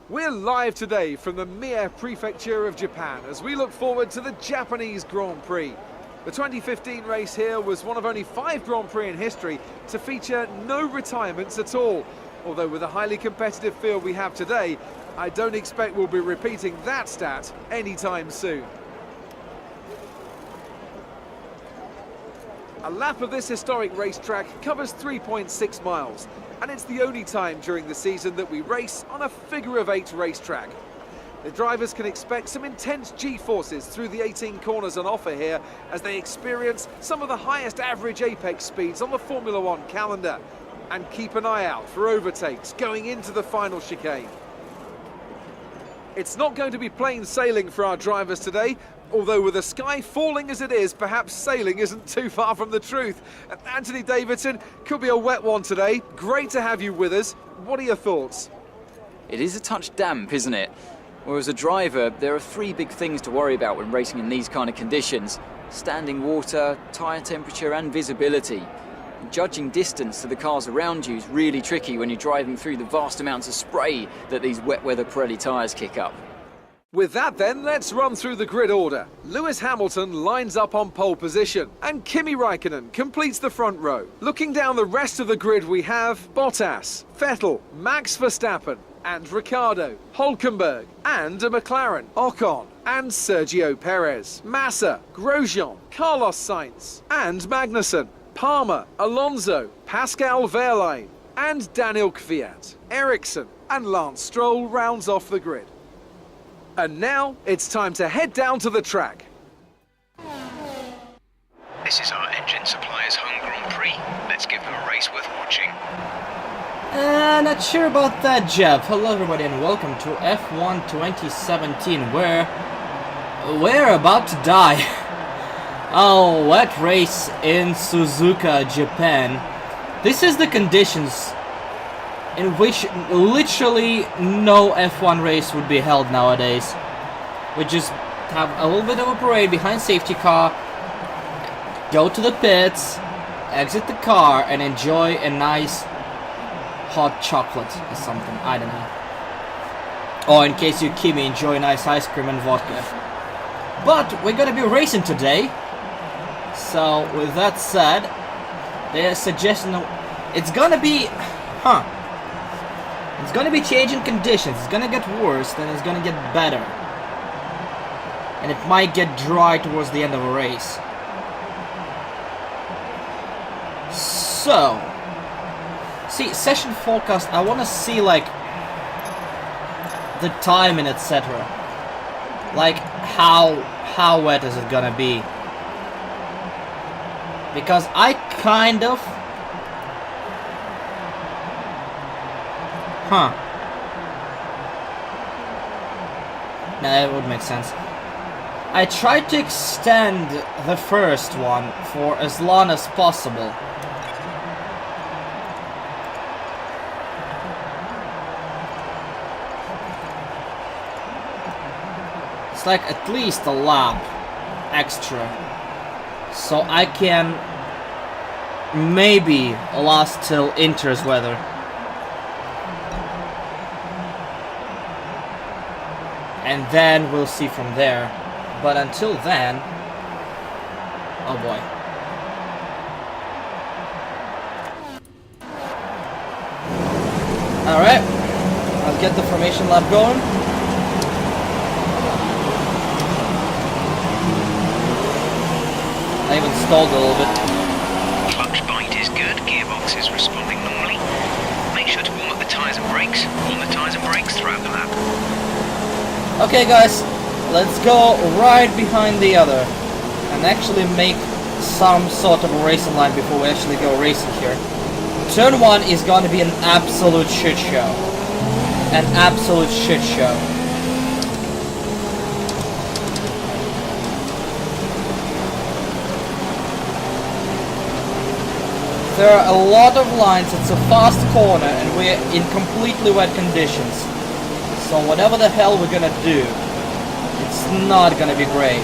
We're live today from the Mie Prefecture of Japan as we look forward to the Japanese Grand Prix. The 2015 race here was one of only 5 Grand Prix in history to feature no retirements at all. Although with the highly competitive field we have today, I don't expect we'll be repeating that stat anytime soon. A lap of this historic racetrack covers 3.6 miles, and it's the only time during the season that we race on a figure-of-8 racetrack. The drivers can expect some intense G-forces through the 18 corners on offer here as they experience some of the highest average apex speeds on the Formula One calendar. And keep an eye out for overtakes going into the final chicane. It's not going to be plain sailing for our drivers today, although with the sky falling as it is, perhaps sailing isn't too far from the truth. Anthony Davidson, could be a wet one today. Great to have you with us. What are your thoughts? It is a touch damp, isn't it? Well, as a driver, there are 3 big things to worry about when racing in these kind of conditions: standing water, tyre temperature and visibility. Judging distance to the cars around you is really tricky when you're driving through the vast amounts of spray that these wet weather Pirelli tyres kick up. With that then, let's run through the grid order. Lewis Hamilton lines up on pole position, and Kimi Raikkonen completes the front row. Looking down the rest of the grid we have Bottas, Vettel, Max Verstappen, and Ricciardo, Hülkenberg, and a McLaren, Ocon, and Sergio Perez, Massa, Grosjean, Carlos Sainz, and Magnussen, Palmer, Alonso, Pascal Wehrlein, and Daniel Kvyat. Ericsson and Lance Stroll rounds off the grid. And now, it's time to head down to the track. This is our engine supplier's home Grand Prix. Let's give them a race worth watching. Not sure about that, Jeff. Hello everybody and welcome to F1 2017, where we're about to die. Oh, wet race in Suzuka, Japan. This is the conditions in which literally no F1 race would be held nowadays. We just have a little bit of a parade behind safety car, go to the pits, exit the car, and enjoy a nice hot chocolate or something, I don't know. Or in case you Kimi, enjoy nice ice cream and vodka. But we're gonna be racing today, so with that said, they're suggesting it's gonna be, it's gonna be changing conditions. It's gonna get worse, then it's gonna get better. And it might get dry towards the end of a race. So, see, session forecast, I wanna see like the time and etc. Like how wet is it gonna be? Because I kind of no, that would make sense. I tried to extend the first one for as long as possible. It's like at least a lap extra, so I can maybe last till Inter's weather. And then we'll see from there. But until then, oh boy. Alright, let's get the formation lap going. I even stalled a little bit. Clutch bite is good, gearbox is responding normally. Make sure to warm up the tyres and brakes. Warm the tyres and brakes throughout the lap. Okay guys, let's go right behind the other and actually make some sort of a racing line before we actually go racing here. Turn 1 is going to be an absolute shit show. An absolute shit show. There are a lot of lines, it's a fast corner and we're in completely wet conditions. So whatever the hell we're gonna do, it's not gonna be great.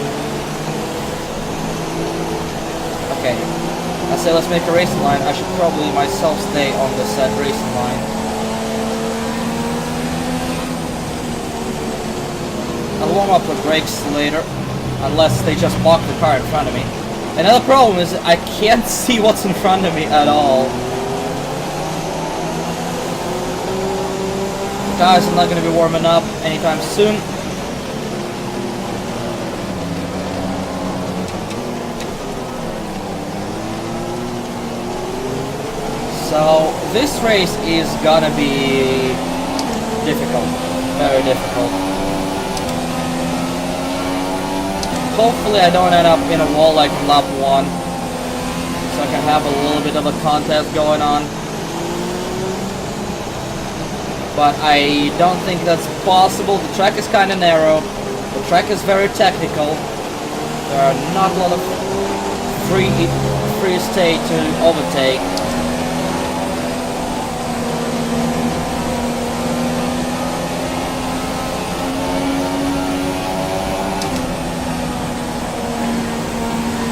Okay, I say let's make a racing line. I should probably myself stay on the said racing line. I'll warm up the brakes later, unless they just block the car in front of me. Another problem is I can't see what's in front of me at all. The tires are not going to be warming up anytime soon. So this race is gonna be difficult, very difficult. Hopefully I don't end up in a wall like in lap 1, so I can have a little bit of a contest going on. But I don't think that's possible. The track is kind of narrow, the track is very technical, there are not a lot of free state to overtake.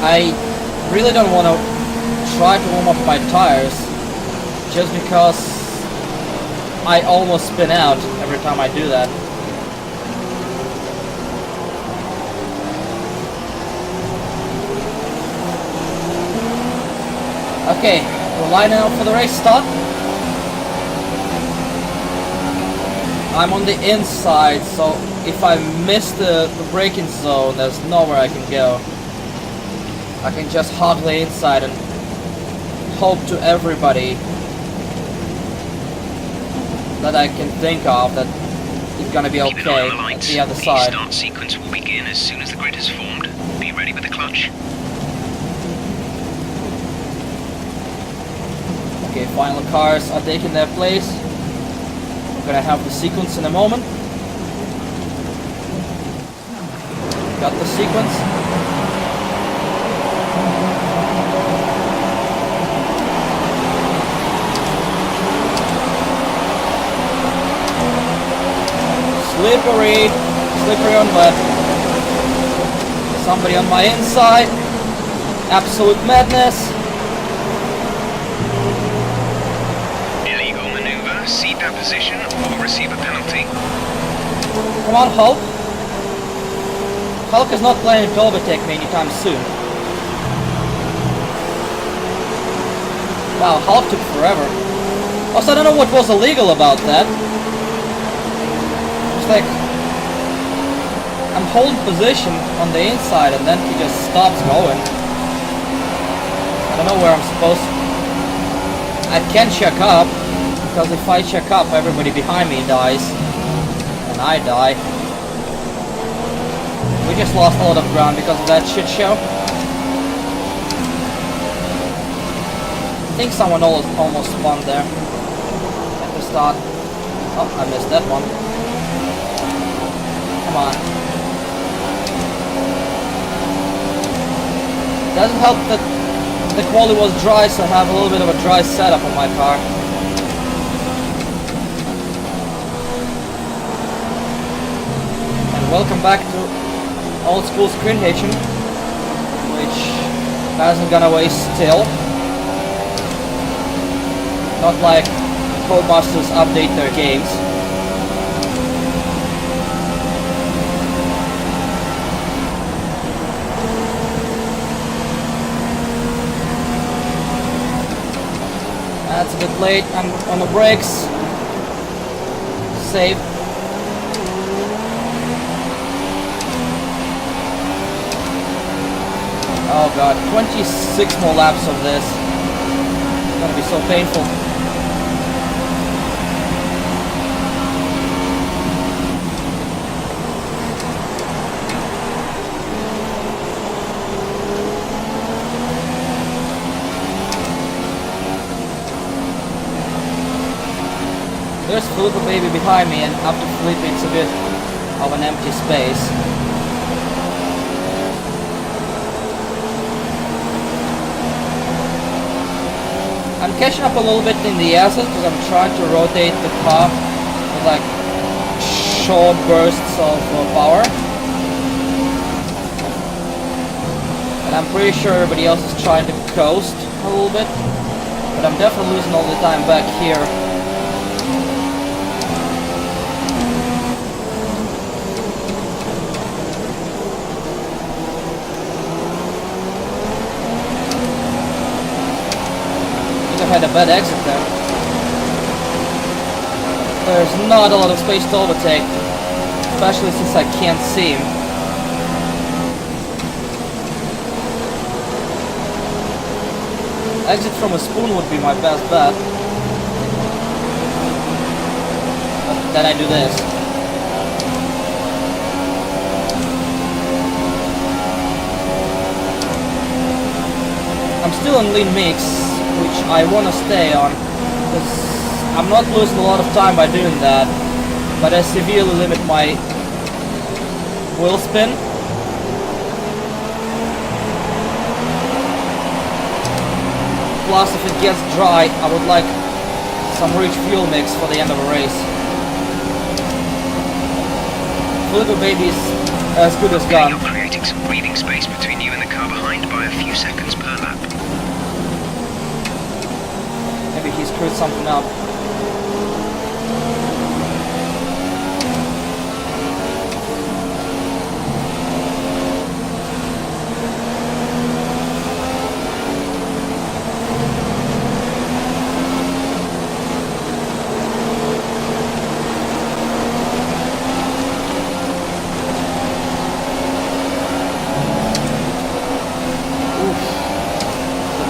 I really don't want to try to warm up my tires just because I almost spin out every time I do that. Okay, we're lining up for the race start. I'm on the inside, so if I miss the braking zone, there's nowhere I can go. I can just hog the inside and hope to everybody that I can think of that it's gonna be okay on the other side. The start sequence will begin as soon as the grid is formed. Be ready with the clutch. Okay, final cars are taking their place. I'm gonna have the sequence in a moment. Got the sequence. Slippery on wet. Somebody on my inside. Absolute madness. Illegal maneuver, cede that position or receive a penalty. Come on, Hulk. Hulk is not planning to overtake me anytime soon. Wow, Hulk took forever. Also, I don't know what was illegal about that. Like, I'm holding position on the inside and then he just stops going. I don't know where I'm supposed to. I can check up, because if I check up, everybody behind me dies, and I die. We just lost a lot of ground because of that shit show. I think someone almost spawned there at the start. Oh, I missed that one. Come on. Doesn't help that the quality was dry, so I have a little bit of a dry setup on my car. And welcome back to old school screen hitching, which hasn't gone away still. Not like Codemasters update their games. That's a bit late. I'm on the brakes. Save. Oh god, 26 more laps of this. It's gonna be so painful. There's Flipper baby behind me, and after Flipper it's a bit of an empty space. I'm catching up a little bit in the assets because I'm trying to rotate the car with like short bursts of power. And I'm pretty sure everybody else is trying to coast a little bit, but I'm definitely losing all the time back here. had a bad exit there. There's not a lot of space to overtake, especially since I can't see him. Exit from a spoon would be my best bet. But then I do this. I'm still in lean mix, which I want to stay on, because I'm not losing a lot of time by doing that, but I severely limit my wheel spin. Plus, if it gets dry, I would like some rich fuel mix for the end of a race. Little baby's as good as done. You're creating some breathing space between you and the car behind by a few seconds per lap. Maybe he screwed something up.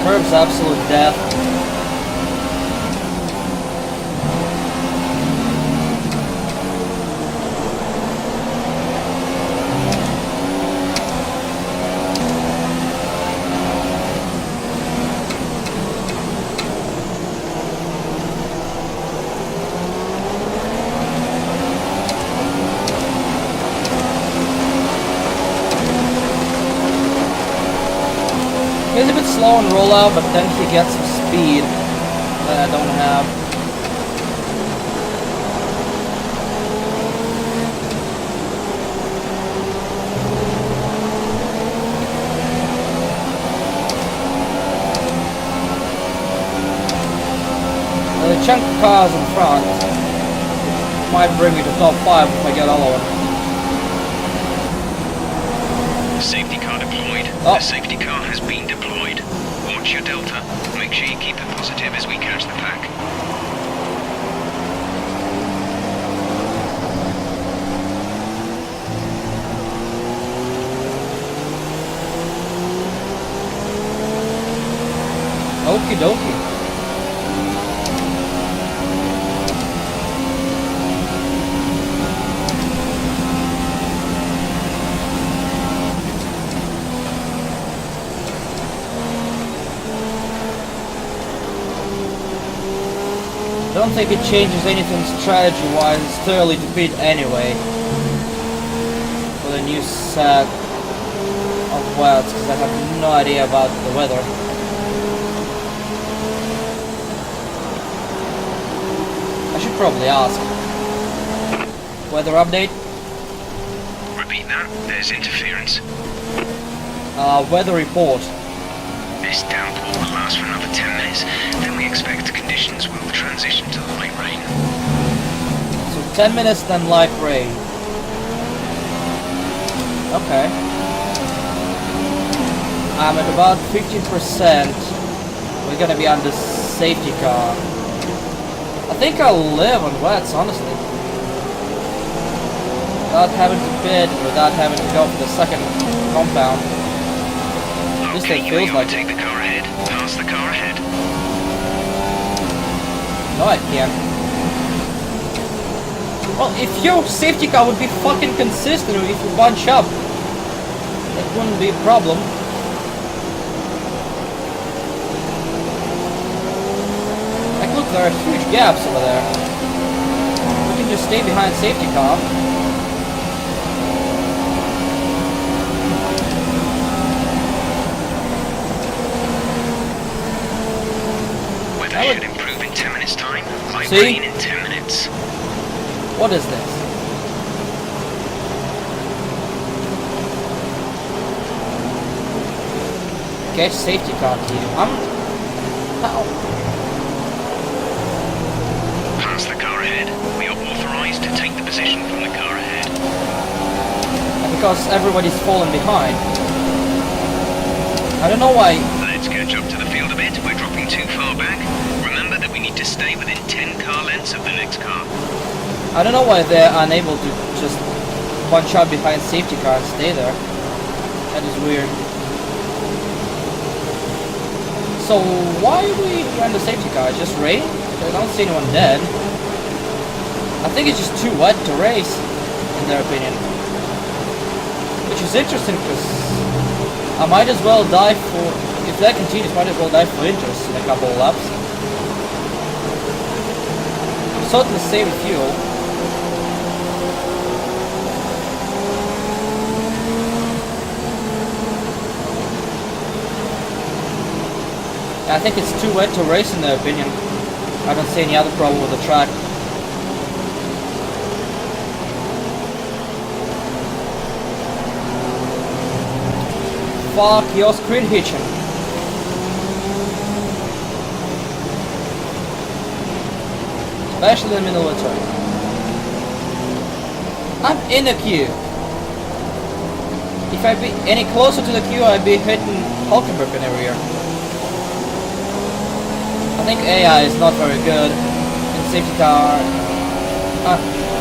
Curb's absolute death. He's a bit slow on rollout, but then he gets some speed that I don't have. The chunk of cars in front might bring me to top 5 if I get all of them. Safety car deployed. Oh. The safety car has been deployed. Watch your delta. Make sure you keep it positive as we catch the pack. Okie dokie. I don't think it changes anything strategy-wise. It's too early to bid anyway for the new set of wets, because I have no idea about the weather. I should probably ask. Weather update? Repeat that. There's interference. Weather report. This downpour will last for another 10 minutes. Then we expect conditions will transition to light rain. So 10 minutes, then light rain. Okay. I'm at about 15%. We're gonna be on the safety car. I think I'll live on wets, honestly. Without having to bid, without having to go for the second compound. This Okay, thing you feels may like take the car ahead. Pass the car ahead. No, I can't. Well, if your safety car would be fucking consistent, if you bunch up, it wouldn't be a problem. Like, look, there are huge gaps over there. We can just stay behind safety car. Weather should improve in 10 minutes time. Light See? rain in 10 minutes. What is this? Get safety car key. How? Pass the car ahead. We are authorized to take the position from the car ahead. Because everybody's falling behind. I don't know why. Let's catch up to the field a bit. We're dropping too far back. to stay within 10 car lengths of the next car. I don't know why they're unable to just punch out behind safety car and stay there. That is weird. So why are we behind the safety car? It's just rain? I don't see anyone dead. I think it's just too wet to race, in their opinion. Which is interesting because I might as well die for, if that continues, might as well die for injuries in a couple of laps. I'm certainly saving fuel. I think it's too wet to race in their opinion. I don't see any other problem with the track. Fuck your screen hitching. Especially in the middle of the turn. I'm in the queue. If I'd be any closer to the queue, I'd be hitting Hulkenberg in every year. I think AI is not very good in safety car,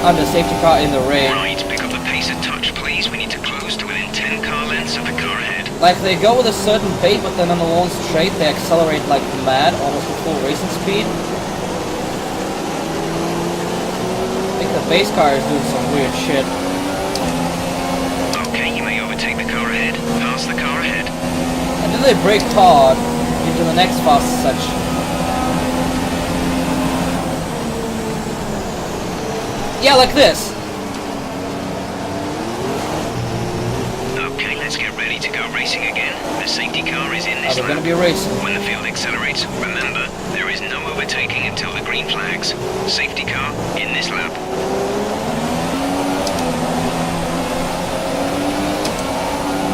under safety car in the rain. Right, pick up the pace a touch, please. We need to close to within 10 car lengths of the car ahead. Like they go with a certain pace, but then on the long straight they accelerate like mad, almost to full racing speed. I think the base car is doing some weird shit. Okay, you may overtake the car ahead. Pass the car ahead. And then they brake hard into the next fast section. Yeah, like this. Okay, let's get ready to go racing again. The safety car is in this We're lap. gonna be racing. When the field accelerates, remember, there is no overtaking until the green flags. Safety car in this lap.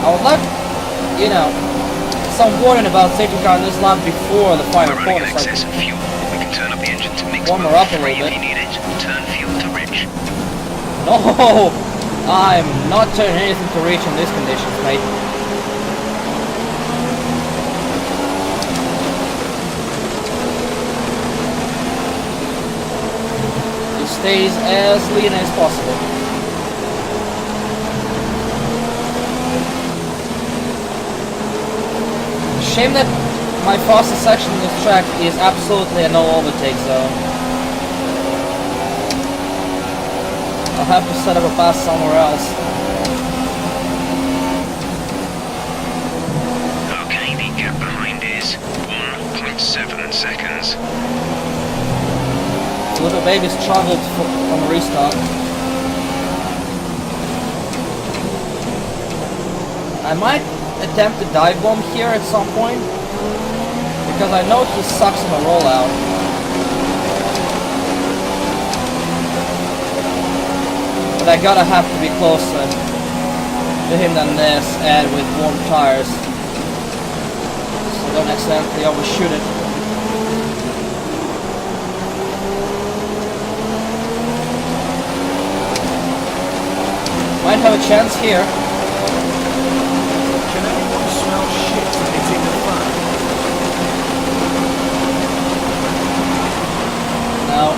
I would like, you know, some warning about safety car in this lap before the final We're running corner. an excess of fuel. We can turn up the engine to mix Warm her both up a free little if bit. you need it. Turn fuel to rich. No, I'm not turning anything to reach in these conditions, mate. It stays as lean as possible. Shame that my fastest section of this track is absolutely a no overtake zone. I'll have to set up a pass somewhere else. Okay, the gap behind is 1.7 seconds. Little baby struggled on the restart. I might attempt a dive bomb here at some point, because I know he sucks on the rollout. But I gotta have to be closer to him than this, and with warm tires, so don't accidentally overshoot it. Might have a chance here. Can anyone smell shit hitting the fan? No.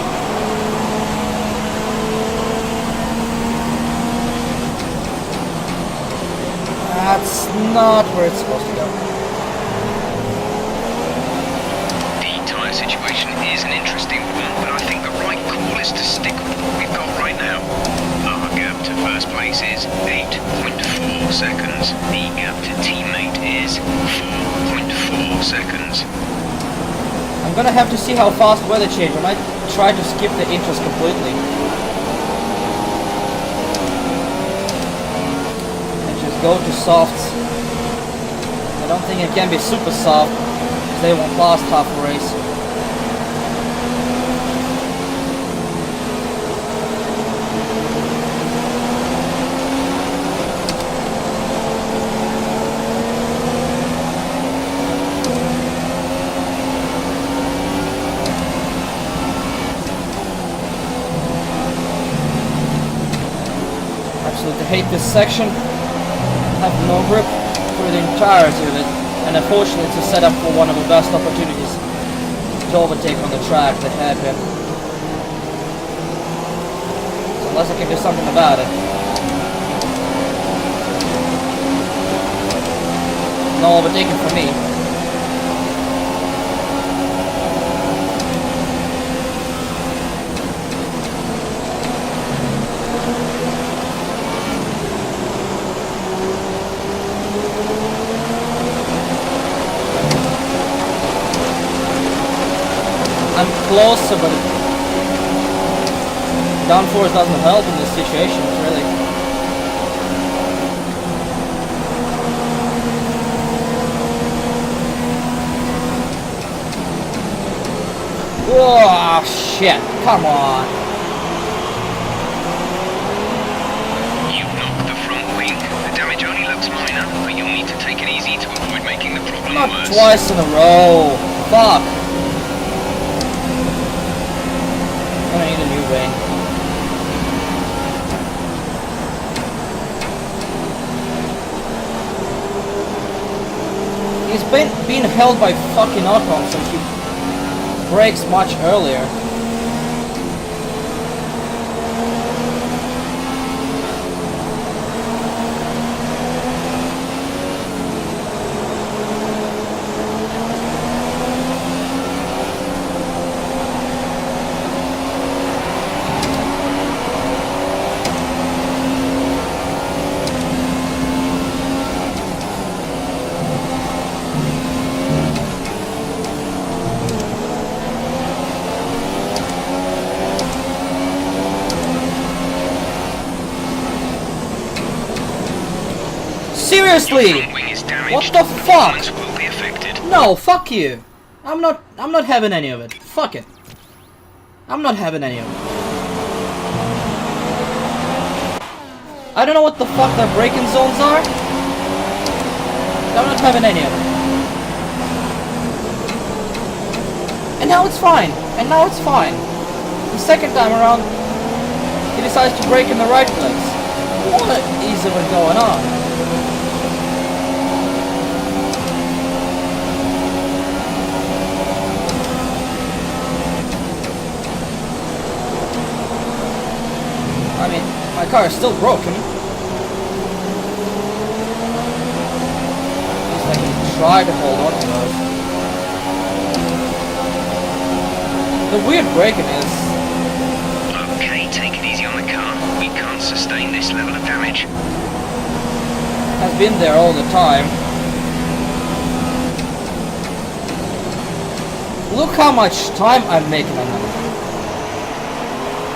That's not where it's supposed to go. The tyre situation is an interesting one, but I think the right call is to stick with what we've got right now. Our gap to first place is 8.4 seconds. The gap to teammate is 4.4 seconds. I'm gonna have to see how fast weather change. I might try to skip the intros completely. And just go to softs. I don't think it can be super soft, because they won't last half a race. Absolutely hate this section. Have no grip for the entirety of it, and unfortunately it's a setup for one of the best opportunities. to overtake on the track, the hairpin. So unless I can do something about it. No overtaking for me. I'm closer, but downforce doesn't help in this situation, really. Oh shit, come on. You knocked the front wing. The damage only looks minor, but you'll need to take it easy to avoid making the problem Not worse. twice in a row. Fuck. I need a new wing. He's been held by fucking Ocon, so he brakes much earlier. Seriously! Front wing is damaged. What the fuck? Performance will be affected. No, fuck you. I'm not having any of it. Fuck it. I'm not having any of it. I don't know what the fuck their braking zones are. I'm not having any of it. And now it's fine. And now it's fine. The second time around, he decides to brake in the right place. What is even going on? I mean, my car is still broken. At least I can try to hold on to those. The weird braking is... Okay, take it easy on the car. We can't sustain this level of damage. has been there all the time. Look how much time I'm making on them.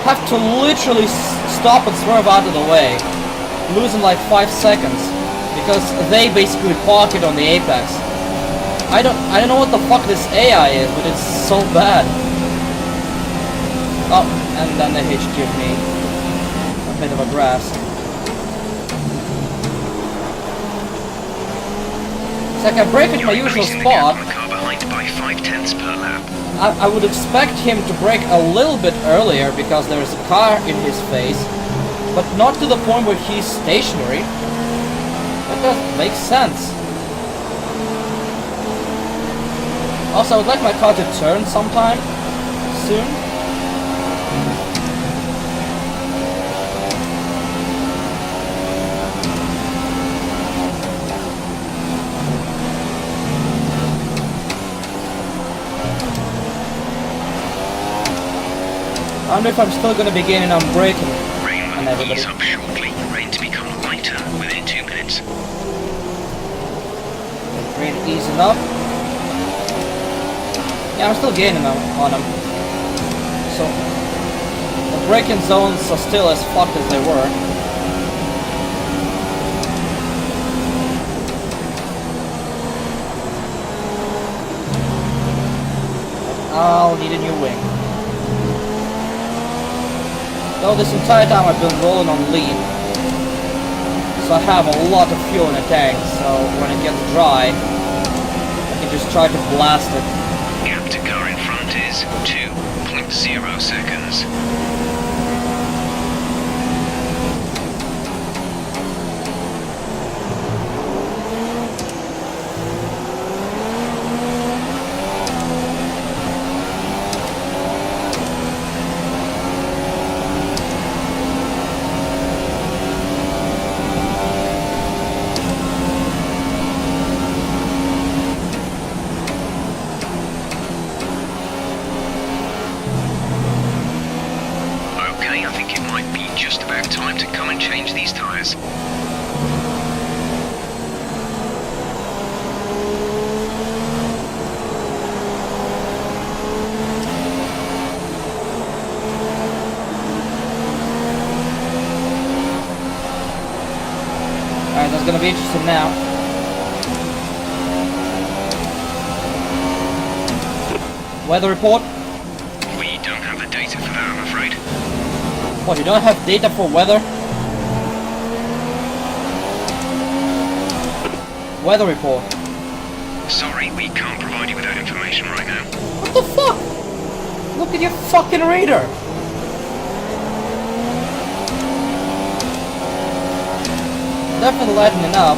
Have to literally stop and swerve out of the way, losing like 5 seconds because they basically park it on the apex. I don't know what the fuck this AI is, but it's so bad. Oh, and then they HQ'd me. A bit of a grass. It's like I brake at my usual spot. I would expect him to brake a little bit earlier because there's a car in his face, but not to the point where he's stationary. That doesn't make sense. Also, I would like my car to turn sometime soon. I wonder if I'm still going to be gaining on braking. Rain will ease up shortly. Rain to become lighter within 2 minutes. Rain easing up. Yeah, I'm still gaining on them. So, the braking zones are still as fucked as they were. I'll need a new wing. Though this entire time I've been rolling on lean, so I have a lot of fuel in the tank, so when it gets dry, I can just try to blast it. Gap to car in front is 2.0 seconds. has. Alright, that's gonna be interesting now. Weather report. We don't have the data for that, I'm afraid. What, you don't have data for weather? Weather report. Sorry, we can't provide you with that information right now. What the fuck? Look at your fucking radar. Definitely lightening up.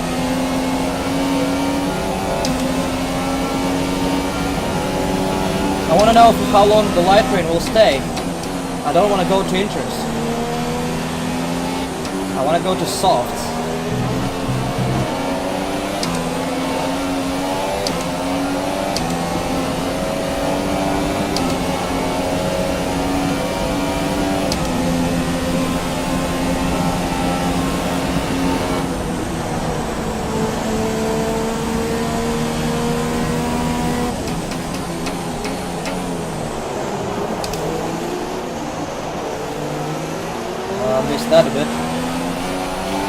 I want to know how long the light rain will stay. I don't want to go to inters. I want to go to softs. Missed that a bit.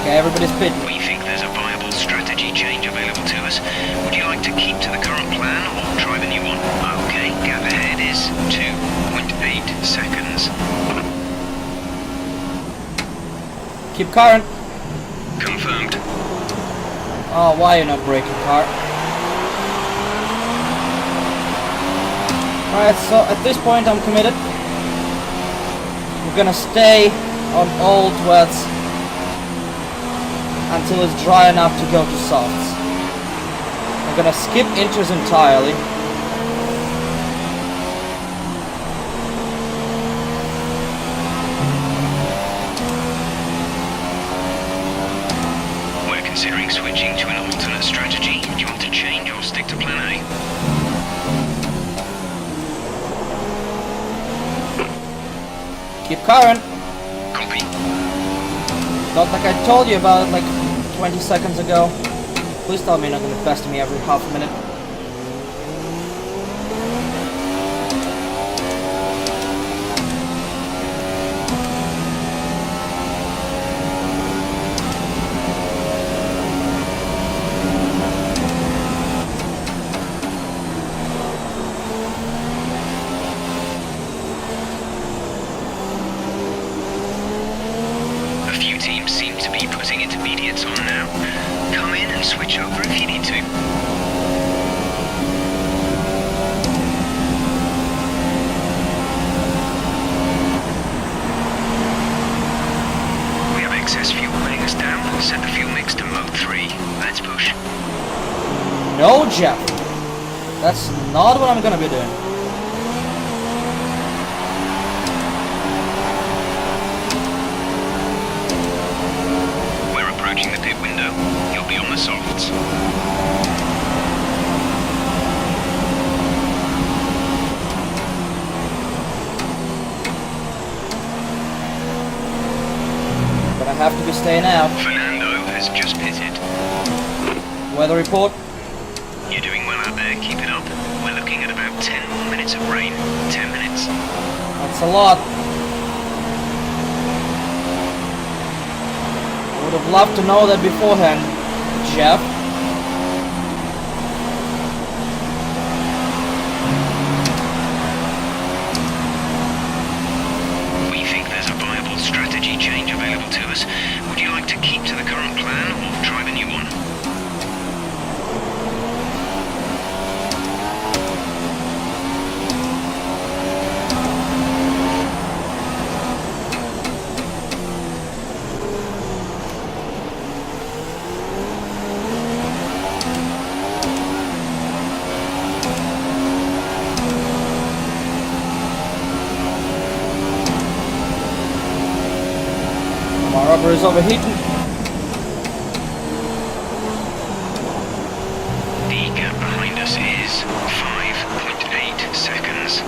Okay, everybody's pitting. We think there's a viable strategy change available to us. Would you like to keep to the current plan or try the new one? Okay, gap ahead is 2.8 seconds. Keep current. Confirmed. Oh, why are you not braking, car? Alright, so at this point I'm committed. We're gonna stay on old wets until it's dry enough to go to softs. I'm gonna skip inters entirely. We're considering switching to an alternate strategy. Do you want to change or stick to plan A? Keep current. Copy. Not like I told you about it like 20 seconds ago. Please tell me you're not gonna pester me every half a minute. Teams seem to be putting intermediates on now. Come in and switch over if you need to. We have excess fuel weighing us down. Set the fuel mix to mode 3. Let's push. No, Jeff. That's not what I'm gonna be doing. Approaching the pit window. You'll be on the softs. But I have to be staying out. Fernando has just pitted. Weather report. You're doing well out there. Keep it up. We're looking at about 10 more minutes of rain. 10 minutes. That's a lot. Would have loved to know that beforehand, Jeff. We think there's a viable strategy change available to us. Would you like to keep to the current plan or try the new one? My rubber is overheating. The gap behind us is 5.8 seconds.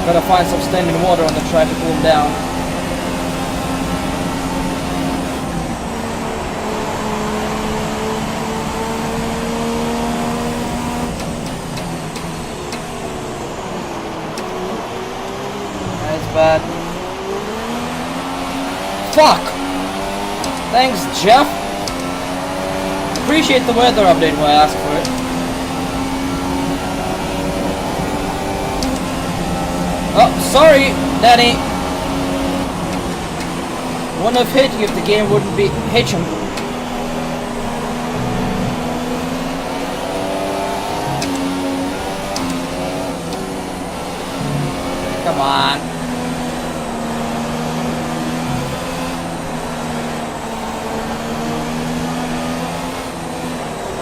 Gotta find some standing water on the track to cool them down. That's bad. Fuck! Thanks, Jeff. Appreciate the weather update when I asked for it. Oh, sorry, Danny. Wouldn't have hit you if the game wouldn't be hitching. Come on.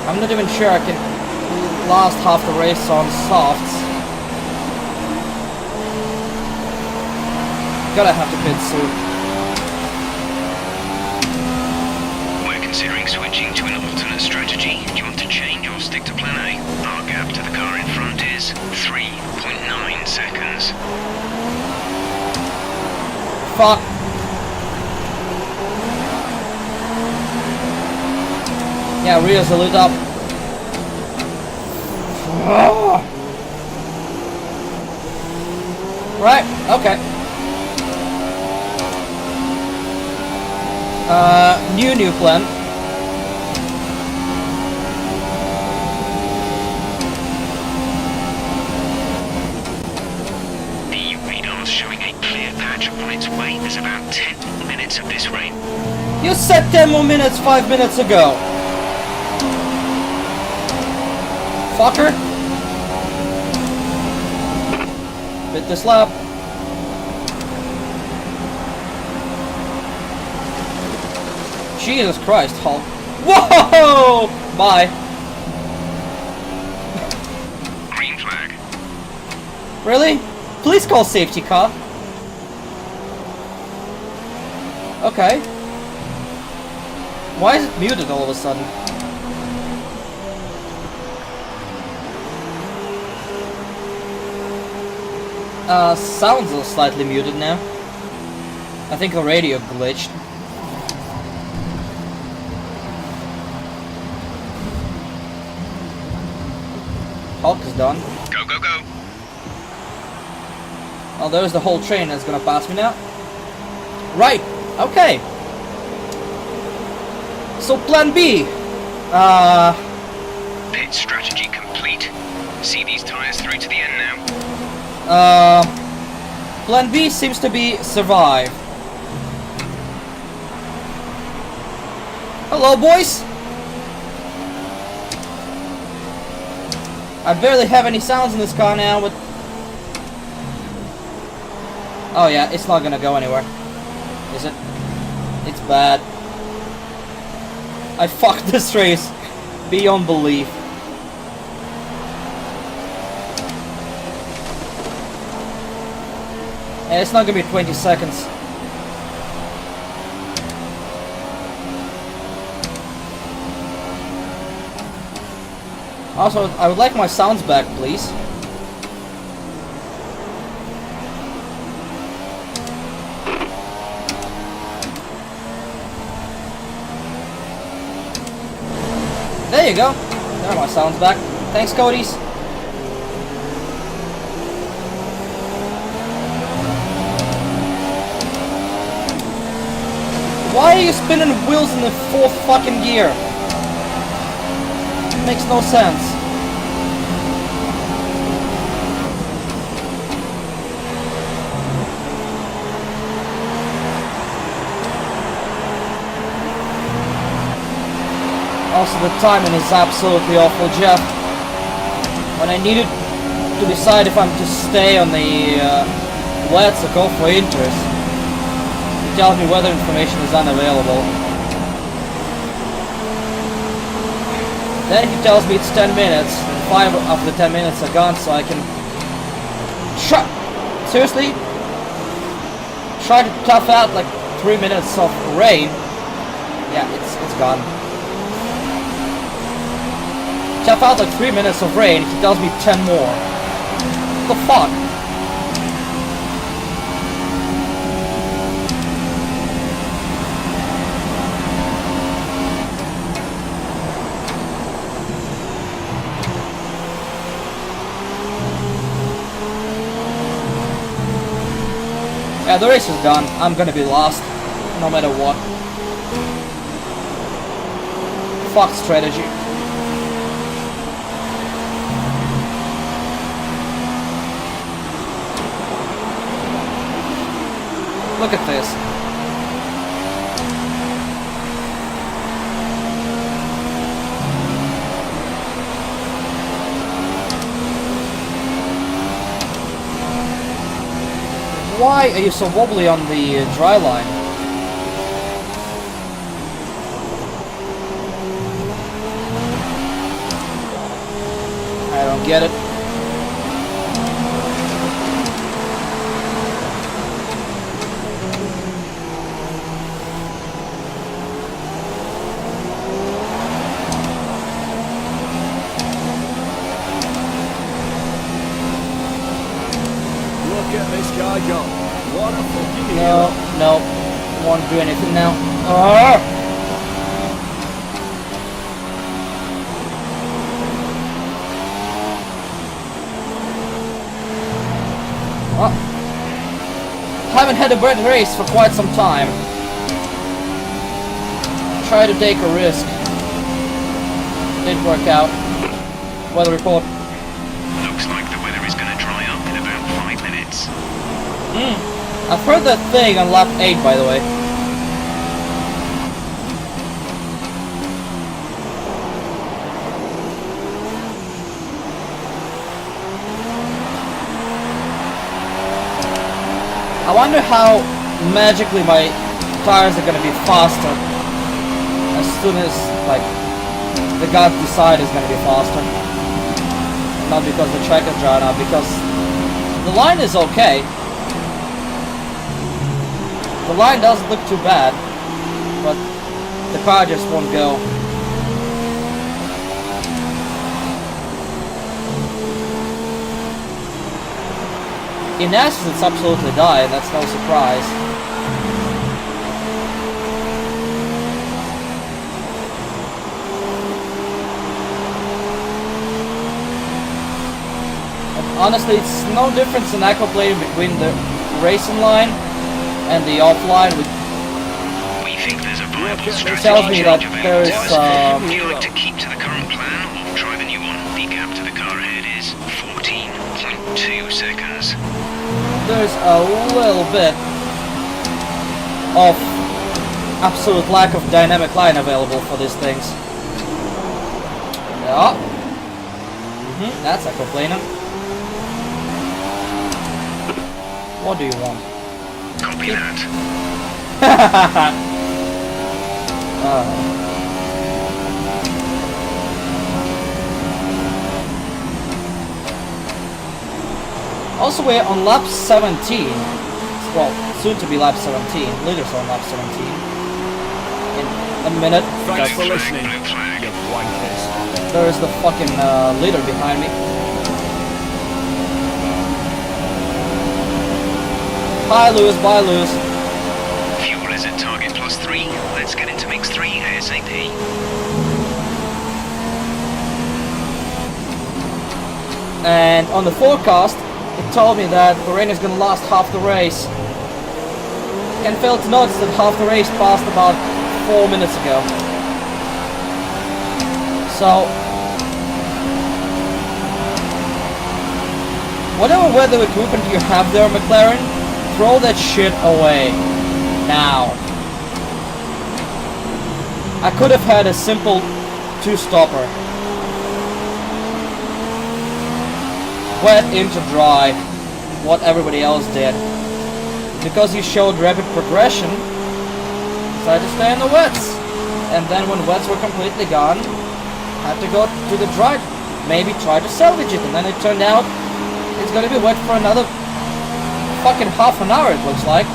I'm not even sure I can last half the race on softs. Gotta have to pit soon. We're considering switching to an alternate strategy. Do you want to change or stick to plan A? Our gap to the car in front is 3.9 seconds. Fuck. Yeah, Rio's a lit up. Right, okay. New plan. The radar's showing a clear patch on its way. There's about 10 minutes of this rain. You said 10 more minutes 5 minutes ago. Fucker. Bit this lap. Jesus Christ, Hulk. Whoa! Bye. Green flag. Really? Please call safety car. Okay. Why is it muted all of a sudden? Sounds are slightly muted now. I think the radio glitched. Hulk is done. Go, go, go. Oh, there's the whole train that's gonna pass me now. Right, okay. So plan B. Pit strategy complete. See these tires through to the end now. Plan B seems to be survive. Hello, boys. I barely have any sounds in this car now, but... Oh yeah, it's not gonna go anywhere. Is it? It's bad. I fucked this race beyond belief. And it's not gonna be 20 seconds. Also, I would like my sounds back, please. There you go. There are my sounds back. Thanks, Cody's. Why are you spinning wheels in the fourth fucking gear? Makes no sense. Also, the timing is absolutely awful, Jeff. When I needed to decide if I'm to stay on the wets or go for inters, it tells me weather information is unavailable. Then he tells me it's 10 minutes, and 5 of the 10 minutes are gone, so I can... Seriously? Try to tough out like 3 minutes of rain. Yeah, it's gone. Tough out like 3 minutes of rain, he tells me 10 more. What the fuck? Yeah, the race is done. I'm gonna be lost, no matter what. Fuck strategy. Look at this. Why are you so wobbly on the dry line? I don't get it. Look at this guy go. What a fucking No, hero. no. Won't do anything now. Arrgh! Well, haven't had a bad race for quite some time. Try to take a risk. Didn't work out. Weather report. Looks like the weather is going to dry up in about 5 minutes. I've heard that thing on lap 8, by the way. I wonder how magically my tires are gonna be faster as soon as, like, the God decide is gonna be faster. Not because the track is dry now, because the line is okay. The line doesn't look too bad, but the car just won't go. In essence, it's absolutely died, that's no surprise. And honestly, it's no difference in aquaplaning between the racing line and the offline. We think there's a viable strategy tells me that change there available is, to us. um, Would you like to keep to the current plan or try the new one? The gap to the car ahead is 14.2 seconds. There's a little bit of absolute lack of dynamic line available for these things. Yeah. That's aquaplaning. What do you want? Copy that. Also, we're on lap 17. Well, soon to be lap 17. Leaders on lap 17. In a minute. Thanks for Blue listening, flag. you wankers. There is the fucking leader behind me. Hi, Lewis. Bye, Lewis. Fuel is at target +3. Let's get into mix 3 ASAP. And on the forecast, it told me that the rain is gonna last half the race. And failed to notice that half the race passed about 4 minutes ago. So, whatever weather equipment you have there, McLaren, throw that shit away. Now. I could have had a simple two-stopper. Wet into dry, what everybody else did. Because you showed rapid progression, decided to stay in the wets. And then when wets were completely gone, had to go to the dry, maybe try to salvage it. And then it turned out it's gonna be wet for another fucking half an hour, it looks like.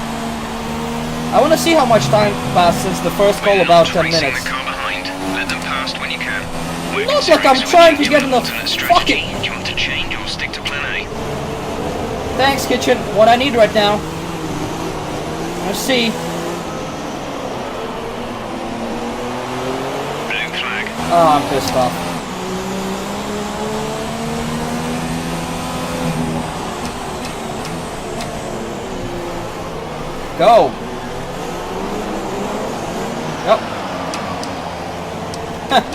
I wanna see how much time passed since the first call, about 10 Racing minutes. the car behind. Let them past when you can. We're Not like I'm considering trying to switching get an in the alternate strategy. fucking... Do you want to change or stick to plan A? Thanks, Kitchen. What I need right now. Let's see. Blue flag. Oh, I'm pissed off. Go! Yep.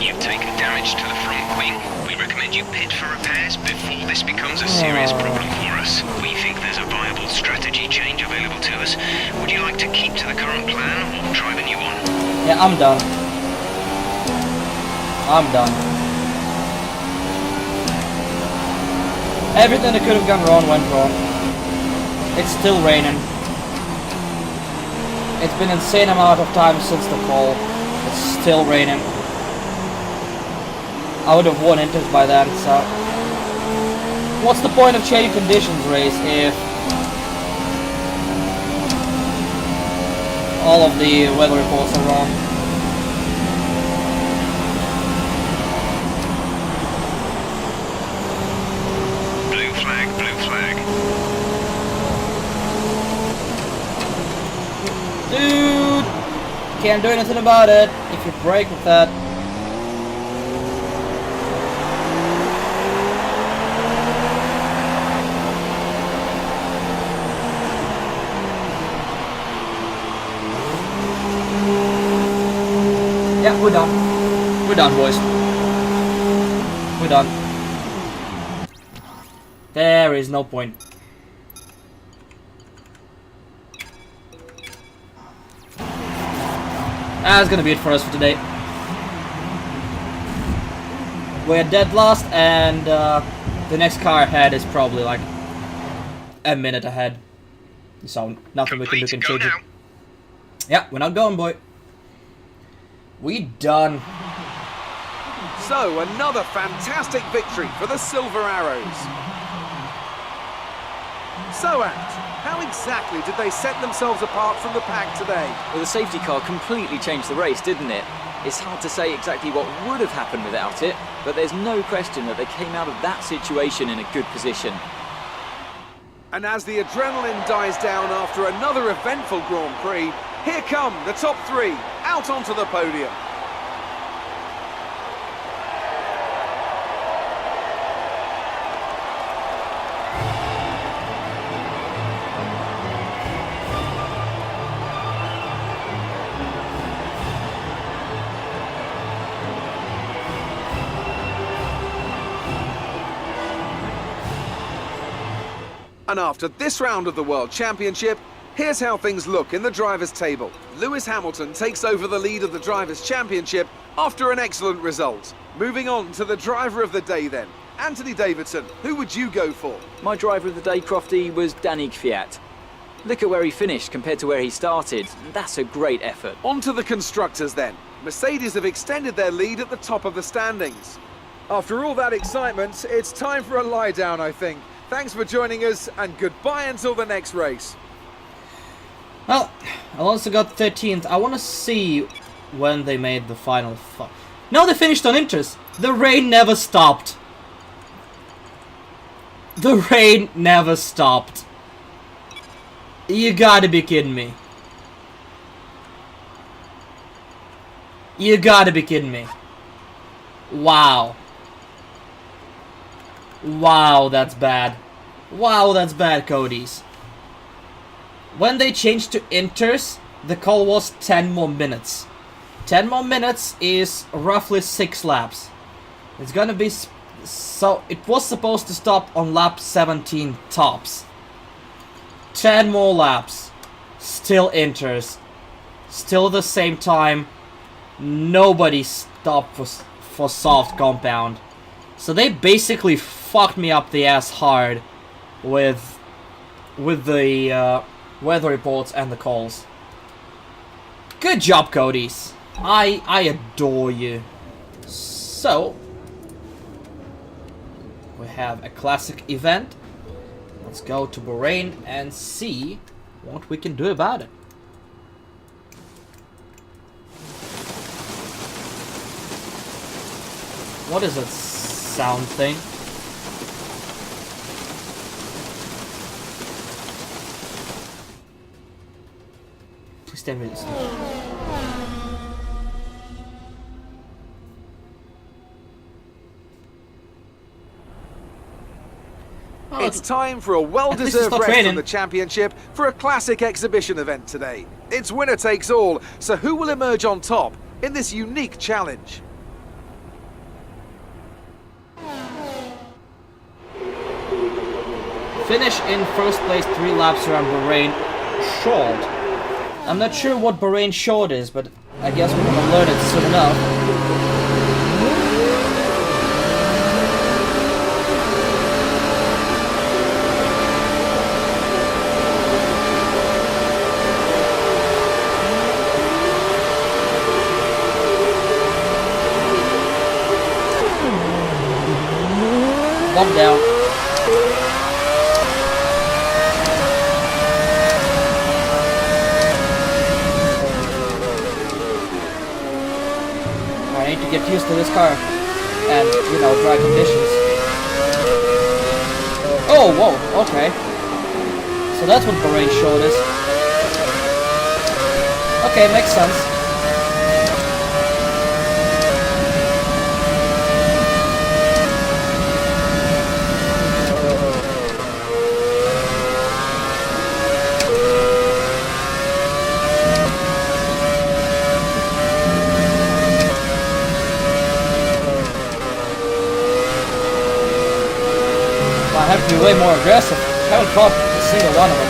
You've taken damage to the front wing. We recommend you pit for repairs before this becomes a serious problem for us. We think there's a viable strategy change available to us. Would you like to keep to the current plan or try the new one? Yeah, I'm done. I'm done. Everything that could have gone wrong went wrong. It's still raining. It's been an insane amount of time since the call. It's still raining. I would have won inters by then, so... What's the point of changing conditions race if... all of the weather reports are wrong? Blue flag, blue flag. Dude! Can't do anything about it if you break with that. Yeah, we're done. We're done, boys. We're done. There is no point. That's gonna be it for us for today. We're dead last, and the next car ahead is probably like a minute ahead. So nothing we can do can change it. Yeah, we're not going, boy. We done. So, another fantastic victory for the Silver Arrows. So, Ant, how exactly did they set themselves apart from the pack today? Well, the safety car completely changed the race, didn't it? It's hard to say exactly what would have happened without it, but there's no question that they came out of that situation in a good position. And as the adrenaline dies down after another eventful Grand Prix, here come the top three out onto the podium. And after this round of the World Championship, here's how things look in the drivers' table. Lewis Hamilton takes over the lead of the Drivers' Championship after an excellent result. Moving on to the driver of the day then. Anthony Davidson, who would you go for? My driver of the day, Crofty, was Danny Kvyat. Look at where he finished compared to where he started. That's a great effort. On to the constructors then. Mercedes have extended their lead at the top of the standings. After all that excitement, it's time for a lie down, I think. Thanks for joining us, and goodbye until the next race. Well, Alonso got 13th. I want to see when they made the final. No, they finished on inters. The rain never stopped. The rain never stopped. You gotta be kidding me. You gotta be kidding me. Wow. Wow, that's bad. Wow, that's bad, Cody's. When they changed to inters, the call was 10 more minutes. 10 more minutes is roughly 6 laps. It's gonna be... So, it was supposed to stop on lap 17 tops. 10 more laps. Still inters. Still the same time. Nobody stopped for soft compound. So they basically fucked me up the ass hard with the weather reports and the calls. Good job, Cody's. I adore you. So we have a classic event. Let's go to Bahrain and see what we can do about it. What is that sound thing? Please stand with this. Oh, It's time for a least it's well-deserved not rest raining. from the championship for a classic exhibition event today. It's winner takes all, so who will emerge on top in this unique challenge? Finish in first place 3 laps around Bahrain short. I'm not sure what Bahrain short is, but I guess we're gonna learn it soon enough. Bump down. I need to get used to this car and, you know, dry conditions. Oh, whoa, okay. So that's what Bahrain showed us. Okay, makes sense. I have to be way more aggressive. I haven't caught a single one of them.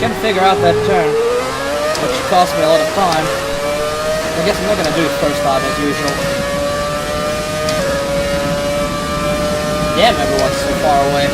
Can't figure out that turn, which cost me a lot of time. I guess I'm not gonna do it first time as usual. Damn, everyone's so far away.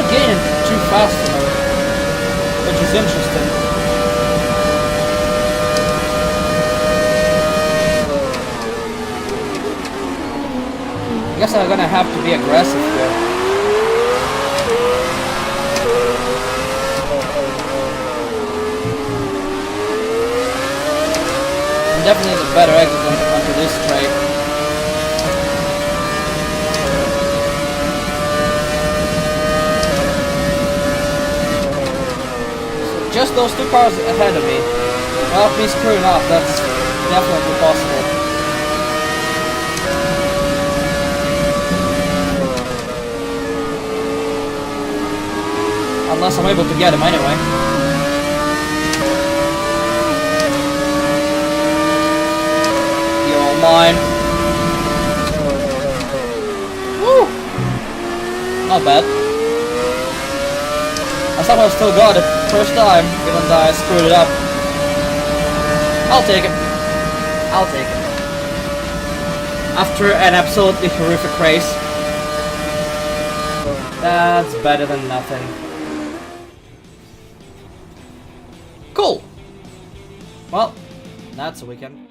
Gaining too fast for me, which is interesting. I guess I'm gonna have to be aggressive here. I'm definitely the better exit onto this straight. Just those 2 cars ahead of me. Without me screwing up, that's definitely possible. Unless I'm able to get him anyway. You're mine. Woo! Not bad. I somehow still got it first time, even though I screwed it up. I'll take it. I'll take it. After an absolutely horrific race, that's better than nothing. Cool. Well, that's a weekend.